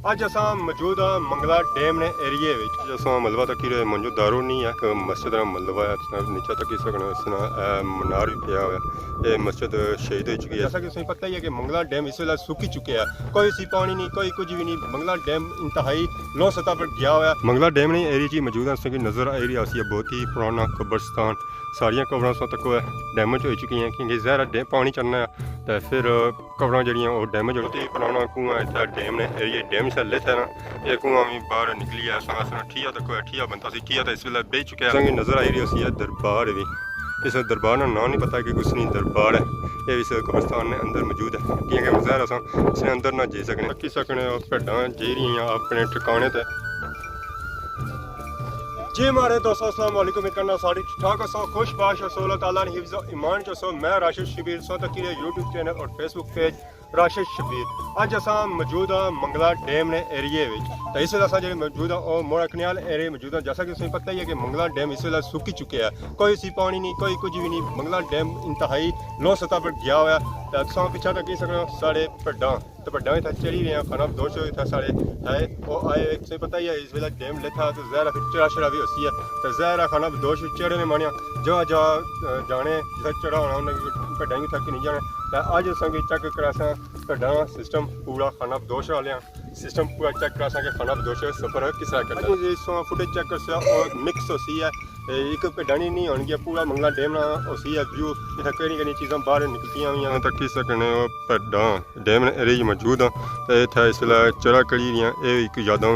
अज अस मौजूद हाँ मंगला डैम ने एरिए अस मलबा तक मौजूद दारू नहीं है मस्जिद का मलबा है नीचे तक सकना मनार भी पिया हुआ ये मस्जिद शहीद हो चुकी है। जैसा कि तुम्हें पता ही है कि मंगला डैम इस वेला सुखी चुके हैं, कोई सी पानी नहीं कोई कुछ भी नहीं। मंगला डैम इंतहाई लो सतह पर गया हुआ है। मंगला डैम ने एरिया च मौजूद है नज़र आ रही है बहुत ही पुराना कब्रस्तान सारिया कबरां तक डैमेज हो चुकी हैं क्योंकि जहरा डैम पानी चढ़ना है तो फिर कबरां जड़ियाँ वो डैमेज होती है। पुराना कुआं इतना डैम ने एरिया डैम से ले थे ना ये कुआं भी बाहर निकली है ठिया तक ठिया बनता सी ठिया तो इस वेले बेच चुके हैं। नज़र आई रही है दरबार भी इस दरबार का नाम नहीं पता कि कुछ नहीं दरबार है ये इस कब्रस्तान ने अंदर मौजूद है क्योंकि जहर अस इसने अंदर ना जी सकने रखी सकने भेडां जी रही अपने ठिकाने ते। जी हमारे दोस्तों अस्सलाम वालेकुम उम्मीद करना सारी ठीक ठाक सो खुश बाश और सोलह ताला ने हिफ्ज़ ईमान जो सो मैं राशिद शबीर सो तक यूट्यूब चैनल और फेसबुक पेज राशिद शबीर। अज अस मौजूद हाँ मंगला डैम ने एरिए तो इस वेले अस मौजूद हाँ मोड़ा कन्याल एरिए मौजूद हाँ। जैसा कि तुम्हें पता ही है कि मंगला डैम इस वेले सुखी चुके हैं, कोई सी पानी नहीं कोई कुछ भी नहीं। मंगला डैम इंतहाई लो सतह पर गया हुआ है तो पिछा तक सकते साढ़े भेडां तो भेडां इतना चढ़ी रहे हैं खाना दोष इतना साढ़े है वो आए तुम्हें पता ही है इस वेले डैम लेता तो जहरा फिर चढ़ा शड़ा भी होती है तो जहरा खाना दोष चढ़े ने मानिया जो जा जाने जितना चढ़ा होना उन्हें भेडां भी थक नहीं जाने तो अज असं चेक करा भेडां सिस्टम पूरा खाना दोष वाले सिस्टम पूरा चेक करा कि खाना दोष सफर किस तरह करता है। फुटेज चेक कर और मिक्स होती है एक भेडां नहीं होगी पूरा मंगला डैम होती है व्यू इतना कई चीज़ा बाहर निकलती हुई तक सकने भेडां डैम एरिया मौजूद हाँ तो इतना इस वे चरा कड़ी ये एक यादों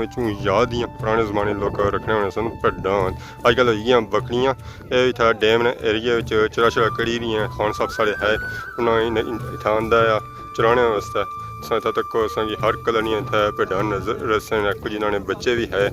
याद ही पुराने जमाने लोग रखने होने सन भेडां अजकल होई बकरियां ये इतना डैम एरिया चरा चरा कड़ी रही हैं। खान साहब साढ़े है उन्होंने इतना आंदा है चराने वास्ते इतना तक हर कलर नहीं इतना भेडां नजर कुछ इन्होंने बच्चे भी है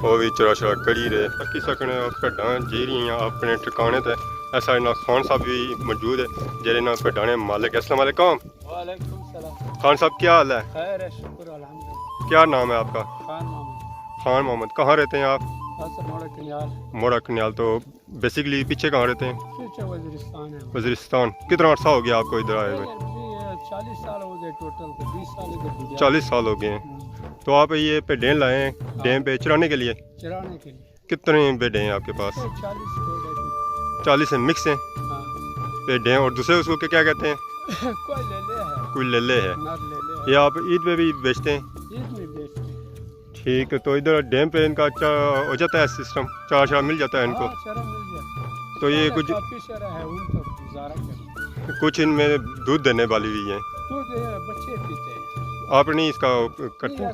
वो भी चरा चरा कड़ी रहे बाकी सकने भेडां जी रही अपने ठिकाने ते। ऐसा ना खान साहब भी मौजूद है जेरे ना भेडां ने मालिक। अस्सलाम वालेकुम। वालेकुम सलाम। खान साहब क्या हाल है? खैर है शुक्र अल्हम्दुलिल्लाह। क्या नाम है आपका? खान मोहम्मद। खान मोहम्मद। कहाँ रहते हैं आप? मोड़ा कन्याल। मोड़ा कन्याल तो बेसिकली पीछे कहाँ रहते हैं? पीछे वज़ीरिस्तान है। वज़ीरिस्तान। कितना अर्सा हो गया आपको इधर आए हुए? 40 साल हो गए टोटल 20 साल इधर 40 साल हो गए हैं। तो आप ये भेडें लाए हैं डैम पे चराने के लिए? चराने के लिए। कितने भेडें हैं आपके पास? 40 है मिक्स हैं भेडें और दूसरे उसको क्या कहते हैं? कोई लेले है। ये आप ईद पे भी बेचते हैं? ईद में बेचते हैं। ठीक है तो इधर डैम पे इनका हो जाता है सिस्टम चारा मिल जाता है इनको? तो ये कुछ कुछ इनमें दूध देने वाली भी है? बच्चे पीते हैं। आपने इसका करते हैं?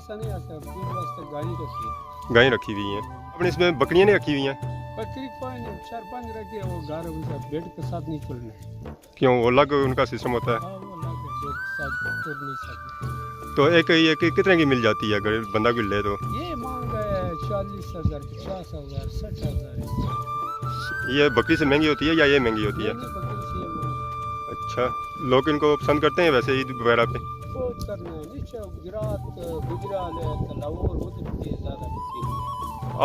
गाय रखी हुई है आपने? इसमें बकरियां नहीं रखी हुई हैं? बकरी कोई नहीं 4-5 रखी है वो घर उनका बेड के साथ नहीं खुलना। क्यों वो अलग उनका सिस्टम होता है? हाँ, वो अलग है बेड के साथ खुल नहीं सकते। तो एक ये कितने की मिल जाती है अगर बंदा कोई ले तो? ये मांग है 40,000 50,000 60,000। ये बकरी से महंगी होती है या ये महंगी होती है? अच्छा लोग इनको पसंद करते हैं वैसे ईद वगैरह पे? बहुत करना है नीचे गुजरात गुजरात है लाहौर उधर पे ज़्यादा।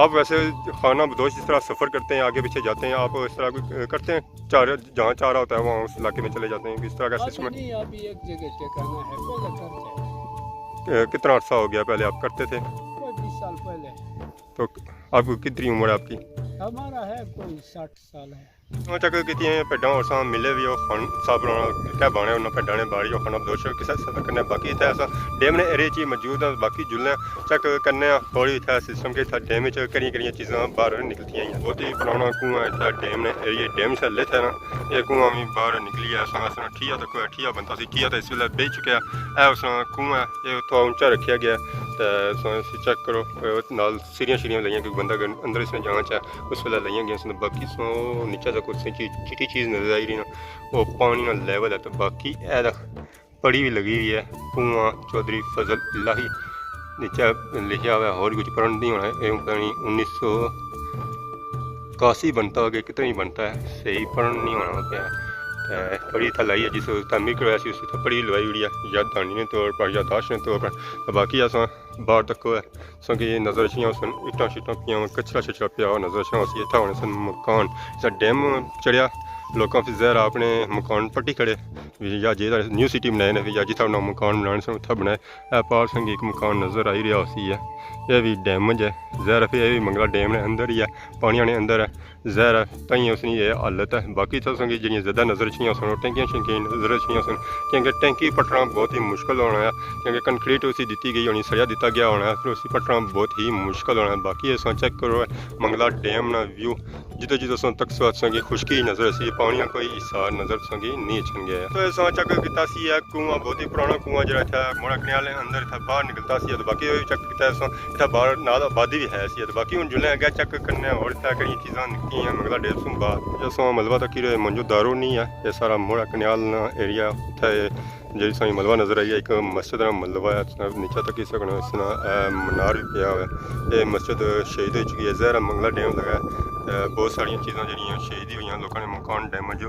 आप वैसे खाना बदोश जिस तरह सफ़र करते हैं आगे पीछे जाते हैं आप इस तरह करते हैं चार जहाँ चारा होता है वहाँ उस इलाके में चले जाते हैं किस तरह का सिस्टम है? नहीं अभी एक जगह ठिकाना है पहले करते हैं। कितना अर्सा हो गया पहले आप करते थे? कोई 20 साल पहले। तो आपको कितनी उम्र है आपकी? हमारा है कोई 60 साल है। चक की भेडां और सां मिले भी खान साहब क्या बाने उन्होंने भेडां ने बाड़ी और खाना दोष किसी सफर करने बाकी इतना ऐसा डैम ने एरिया च मौजूद है बाकी जुलने चेक करने थोड़ी इतना सिस्टम के इतना डैम कई चीज़ा बाहर निकलती हैं। बहुत ही पुराना कुआं इतना डैम ने एरिया डैम से ले थे ना ये कुआं भी बाहर निकली है ठिया तक ठिया बनता सी ठिया तो इस वे बेच चुके हैं उस कुआं ये थोड़ा ऊंचा रखा गया तो चेक करो नाल सीढ़ियाँ शीढ़ियाँ लइयां क्योंकि बंदा अंदर इसमें जाना चाहे उस वे लइयां गई बाकी नीचे तक कुछ चिटी चीज़ नजर आई रही ना वो पानी का लेवल है। तो बाकी पड़ी भी लगी हुई है कुआं चौधरी फजल इलाही नीचे लिखा हुआ है और कुछ पढ़ नहीं होना है पता नहीं 1981 बनता होगा कितना ही बनता है सही पढ़ नहीं होना पे पड़ी था लाई है जिस तमीर करवाया उस पड़ी लवाई हुई है यादानी ने तौर पर यादाश्त ने तौर पर। तो बाकी अस बाहर तक है कि नज़र छियाँ सन इट्टां शिट्टां पियां कचरा शचरा पिया नज़र छियाँ इतना होने सन मकान इस डैम चढ़िया लोगों फिर जहर अपने मकान पट्टी खड़े या जे न्यू सिटी बनाए ने या जितना उन्होंने मकान बनाने से उत्थे बनाए पार संग एक मकान नज़र आई रहा उसी है यह भी डैम है जहर फिर यह भी मंगला डैम ने अंदर ही है पानी आने अंदर है जहर ताई उसकी ये हालत है बाकी तो संगी जी ज़्यादा नज़र छियाँ सन टैंकियाँ शंकियाँ नज़र छियाँ सन क्योंकि टैंकी पटना बहुत ही मुश्किल होना है क्योंकि कंक्रीट उसी दी गई होनी सरिया दिता गया होना है फिर उसी पटना बहुत ही मुश्किल होना है बाकी इस चेक करो मंगला डैम ना व्यू जितो जितो सो तक स्वाद संगी खुशकी नज़र सी पानी कोई हिस्सा नज़र संगी नहीं छन गया तो इस चेक किया है कुआं बहुत ही पुराना कुआं जो था मोड़ा कनाल अंदर था बाहर निकलता सी तो बाकी चेक किया इतना बाहर नाल आबादी भी है सी तो बाकी हम जुले अगर चेक करने और इतना कई चीज़ा निकी हैं मंगला डैम सुन बाद जो मलबा तक मंजू दारू नहीं है ये सारा मोड़ा कनाल एरिया उतना जी साई मलबा नज़र आई है एक मस्जिद का मलबा है नीचे तक इस मनार भी पिया हुआ है ये मस्जिद शहीद हो चुकी है जहरा मंगला डैम लगा बहुत सारिया चीज़ा जी शहीद हुई लोगों ने मकान डैम जो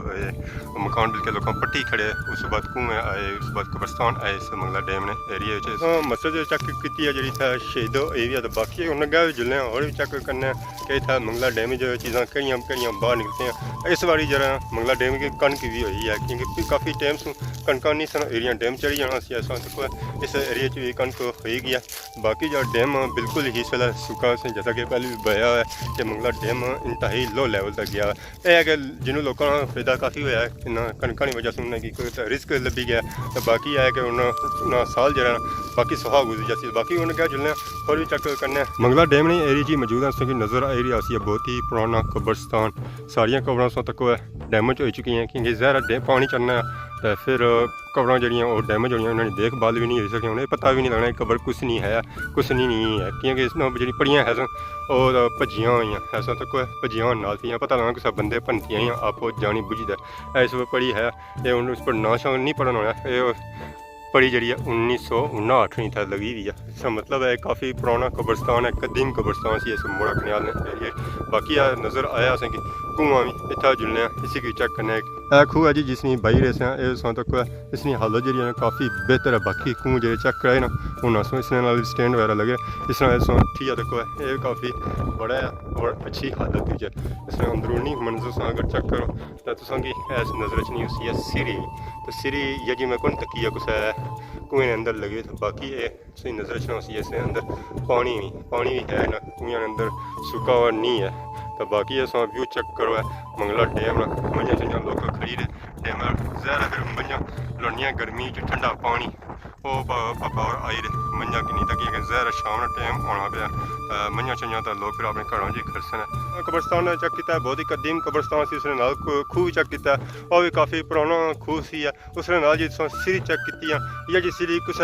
मकान बिल्कुल लोग पट्टी खड़े उस बाद कुएँ आए उस बाद कब्रस्तान आए इस मंगला डैम ने एरिया मस्जिद चेक की है जी शहीद होई भी तो बाकी उन्हें जुले और भी चेक करने कि था मंगला डैम जो चीज़ा कई बाहर निकलती हैं इस बारी जरा मंगला डैम की कणक भी हुई है क्योंकि काफ़ी टाइम से कणका नहीं सन एरिया डैम चढ़ी जाना सी तक इस एरिया भी कणक हो गई है बाकी जो डैम बिल्कुल ही इस वेला सुखा से जैसा कि पहले भी बया है कि मंगला डैम इंतहाई लो लैवल तक गया है यह कि जिन्होंने लोगों का फायदा काफ़ी होया है कि कणका की वजह से उन्हें की कोई रिस्क लभी गया तो बाकी है कि उन्हें साल जरा बाकी सुहा गुजरी जैसी बाकी उन्हें क्या जुलने और भी चेक करने मंगला डैम ने एरिया जी मौजूद है उसकी नज़र आई रही है बहुत ही पुराना कब्रस्तान सारिया कब्र तक डैमेज हो चुकी हैं क्योंकि जहरा डैम पानी चढ़ना तो फिर कब्र जड़ियाँ और डैमेज होनी उन्होंने देखभाल भी नहीं हो सकी उन्हें पता भी नहीं लगना कबर कुछ नहीं है क्योंकि इसमें जी पड़ियाँ है और भजियाँ हुई ऐसा तक भजियाँ नाल थी पता लगना किसी बंदे भनतियाँ ही आपो जानी बुझदा इस पड़ी है ये उस पर नाशा नहीं पढ़ना होना ये पड़ी जी 1959 नहीं था लगी हुई है इसका मतलब है काफ़ी पुराना कब्रस्तान है कदीम कब्रस्तान से इस मोड़ा कनाल एरिया बाकी नज़र आया असें कि कुआं भी इतना जुलने इसी की चेक करने खूह है जी जिसमें बही रहे हैं तक इसकी हालत जी काफ़ी बेहतर है बाकी खूह जो चेक कराए ना हूँ इसने स्टैंड वगैरह लगे इस तरह ठीक तक ये काफ़ी बड़ा है और अच्छी हालत है इसमें अंदरूनी मंजर अगर चेक करो तो तुसेंगी ऐस नज़र च नहीं उसी है सिरी तो सिरी या जी मैं कौन तकी है कुछ कुएं के अंदर लगे तो बाकी ये सही नज़र च उसी इसके अंदर पानी भी है ना कुएं के अंदर सूखा हुआ नहीं है तो बाकी ये व्यू चेक करो है मंगला डैम मंझा चंजा लोग खड़ी रहे डैम जहर फिर मंझा लड़निया गर्मी ठंडा पानी वो पापा और आई रहे मंझा कि नहीं तक जहर शाम टाइम आना पाया मंझा चंजा तो लोग फिर अपने घरों जी खरसन कब्रस्तान चेक किया बहुत ही कदीम कब्रस्तान से उसने नाल खूह भी चेक किया और भी काफ़ी पुराना खूह सी है उसने नाल जी सिरी चेक की या जी सिरी कुछ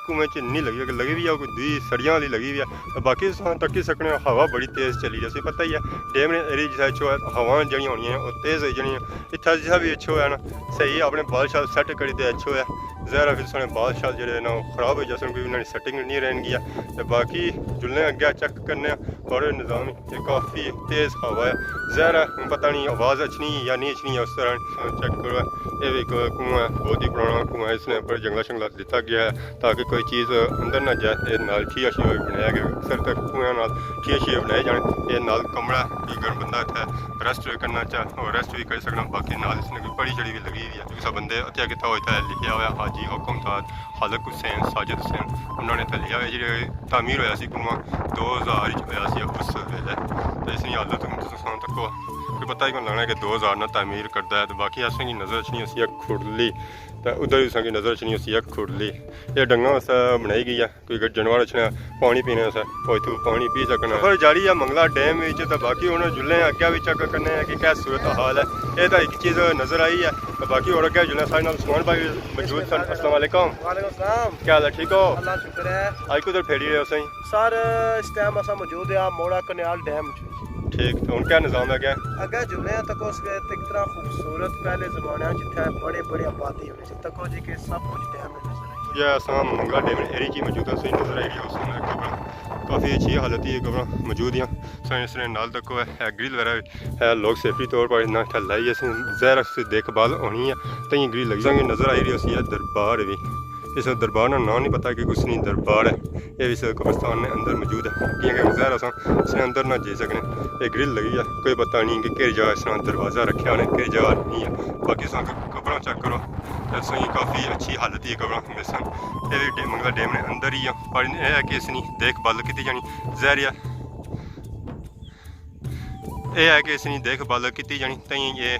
कुएं च नहीं लगी हुई है कोई दुई सड़ियाँ वाली लगी हुई है बाकी तकी सकने हवा बड़ी तेज़ चली जैसे पता ही है डैम ने एरिया जिसा अच्छो है हवा जी होनी है और तेज़ होई इतना जिसा भी अच्छो है ना सही अपने बाल शाल सैट करी दे अच्छो है जहरा फिर साढ़े बाल शाल जो ना खराब हो जैसे उन्होंने सेटिंग नहीं रहन गया तो बाकी जुलने अगे चेक करने बड़े निज़ाम काफ़ी तेज़ हवा है जहरा पता नहीं आवाज़ अच्छनी या नहीं अच्छनी है उस तरह चेक करो ये भी एक कुआं है बहुत ही पुराना कुआं है इसने ऊपर जंगला शंगला दिता गया है ताकि कोई चीज़ अंदर ना जाए नाल खिया शिया बनाया गया अक्सर तक कुएं नाल खिया शिया बनाए जाने ये नाल कमरा कि अगर बंदा इतना रेस्ट करना चाहे और रेस्ट भी कर सकना बाकी नाल इसने कोई पड़ी चढ़ी भी लगी हुई है किसी बंदे हत्या किया होता है लिखा हुआ हाजी हुक्मदार खालिक हुसैन साजिद हुसैन उन्होंने तो लिखा हुआ जी तामीर होया सी कुआं 2000 होया उस वेले तो इसकी हालत तक कोई पता ही कौन लगना कि 2000 ना तामीर करता है तो बाकी असें नज़र च नहीं उसी खुरली तो उधर भी असें नज़र च नहीं उसी खुरली ये डंगा वास्ते बनाई गई है कोई जानवर अच्छे पानी पीने वास्ते इतों पानी पी सकना पर जारी है मंगला डैम तो बाकी हूँ जुले अग्गे भी चेक करने कि क्या सूरत हाल है ये तो एक चीज़ नज़र आई है तो बाकी और अगे जुले सारे नाल उस्मान भाई मौजूद सन अस्सलाम वालेकुम क्या हाल है ठीक हो अल्लाह शुक्र है आज कुछ फेरी रहे हो सही सर इस टाइम असा मौजूद है मोड़ा कनाल डैम ठीक तो उनका निज़ाम है क्या अगर जुले तक एक तरह खूबसूरत पहले ज़माने जिथे बड़े बड़े आबादी होने से तको जी के सब कुछ डैम में नजर यह आसाम मंगला डैम एरिया की मौजूद है सही नजर आई रही है उसमें खबर काफ़ी अच्छी हालत है खबर मौजूद हैं साइंस ने नाल तक ग्रिल वगैरह है लोग सेफ्टी तौर पर इतना लाई है जहर से देखभाल होनी है तो ग्रिल लगी नज़र आई रही है दरबार भी इस दरबार का नाम नहीं पता कि कुछ नहीं दरबार है ये इस कब्रस्तान में अंदर मौजूद है क्योंकि ज़ाहिर अस इसने अंदर ना जा सकने ये ग्रिल लगी है कोई पता नहीं कि केड़ी जगह इसने दरवाज़ा रखा उन्हें केड़ी जगह नहीं है बाकी अस कब्र चेक करो तो काफ़ी अच्छी हालत ही कब्र मिसन ये भी मंगला डैम ने अंदर ही है पर यह है कि इसकी देखभाल की जानी ज़ाहिर है कि इसकी देखभाल की जानी तई ये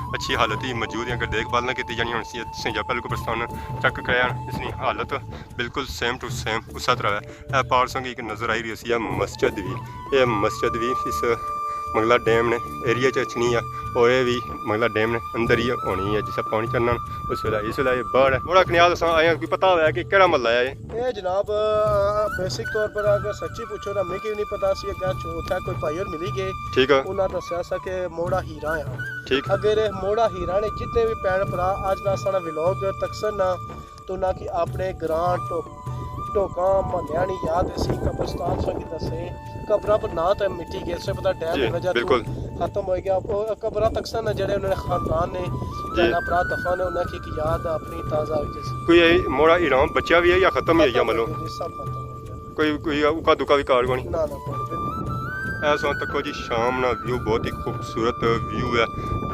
अच्छी हालत ही मौजूद है अगर देखभाल ना की जानी हम जब पहले कब्रस्तान चेक कराया इसकी हालत बिल्कुल सेम टू सेम उस तरह है पार्सों की एक नज़र आई रही है मस्जिद भी ये मस्जिद भी इस मंगला डैम ने एरिया चनी है और ये भी मंगला डैम ने अंदर ही होनी है जिससे पानी चढ़ना उस वेला इस वेला ये बाढ़ है बड़ा कनाल आया कोई पता होया कि केड़ा महला है ये जनाब बेसिक तौर पर अगर सच्ची पूछो ना मैं नहीं पता सी क्या चौथा कोई भाई और मिली गए ठीक है उन्होंने दसिया सा कि मोड़ा हीरा है ठीक अगर मोड़ा हीरा ने जितने भी भैन भरा अज का सारा व्लॉग तकसर ना तो ना कि अपने ग्रां टोका महलिया नहीं याद इसी कब्रस्तान संग दसे कब्र पर ना तो मिट्टी गए से पता डैम की वजह बिल्कुल खत्म हो गया कब्र तकसर ना जड़े उन्होंने खानदान ने जाना भरा दफा ने उन्हें की याद अपनी ताज़ा कोई मोड़ा ईरान बच्चा भी है या खत्म ही है मतलब सब खत्म हो गया कोई उका दुका भी कार कोनी ना ना ऐसा तको जी शाम ना व्यू बहुत ही खूबसूरत व्यू है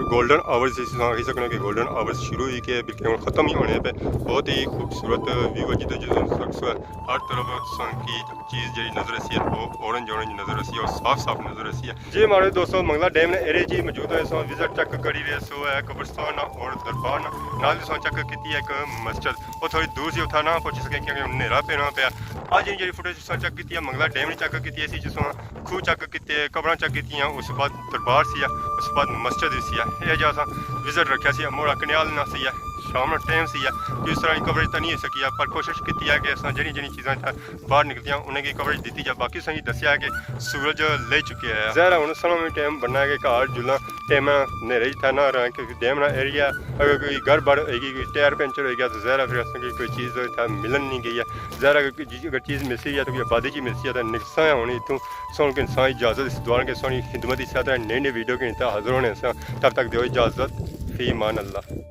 गोल्डन आवर्स जिस कही सकते कि गोल्डन आवर्स शुरू हुई के बिल्कुल ख़त्म ही होने पे बहुत ही खूबसूरत व्यू है जिधर जिधर शख्स हर तरफ की चीज़ जी नज़र आती है वो ऑरेंज ऑरेंज नज़र आती है और साफ साफ नज़र आती है जी हमारे दोस्तों मंगला डैम ने एरिया जी मौजूद है सो विजिट चेक करी रहे सो है कब्रस्तान और दरबार नाल सो चेक की एक मस्जिद वो थोड़ी दूर से उठा ना पहुंच सके क्योंकि न्हेरा पैना पाया अज जी फुटेज चेक की मंगला डैम ने चेक की जिसों खूह चेक किए कब्र चेक की उस बाद दरबार से उस बाद मस्जिद सी है जो अस विजिट रखा मोड़ा कनाल ना सी है शाम टाइम सी है इस तरह की कवरेज तो नहीं हो सकी है पर कोशिश की है कि अस जी चीज़ा बाहर निकलियाँ उन्हें कवरेज दी जाए बाकी सही दसिया है कि सूरज ले चुके हैं ज़ाहिर हूँ समय में टाइम बनना है कि घर जुलना टाइम नेरे था ना रहा क्योंकि डैम ना एरिया अगर कोई घर बार होगी कोई टायर पंचर हो गया तो ज़ाहिर फिर असेंगी कोई चीज़ था मिलन नहीं गई है ज़ाहिर अगर चीज़ मिसी है तो कोई आबादी चीज़ मिसी है तो निकसा होनी इतों सोन के इंसान इजाज़त इस द्वारा के सोनी खिदमत इस नई नई वीडियो के हाजिर होने से तब तक दो इजाज़त फी मान अल्लाह।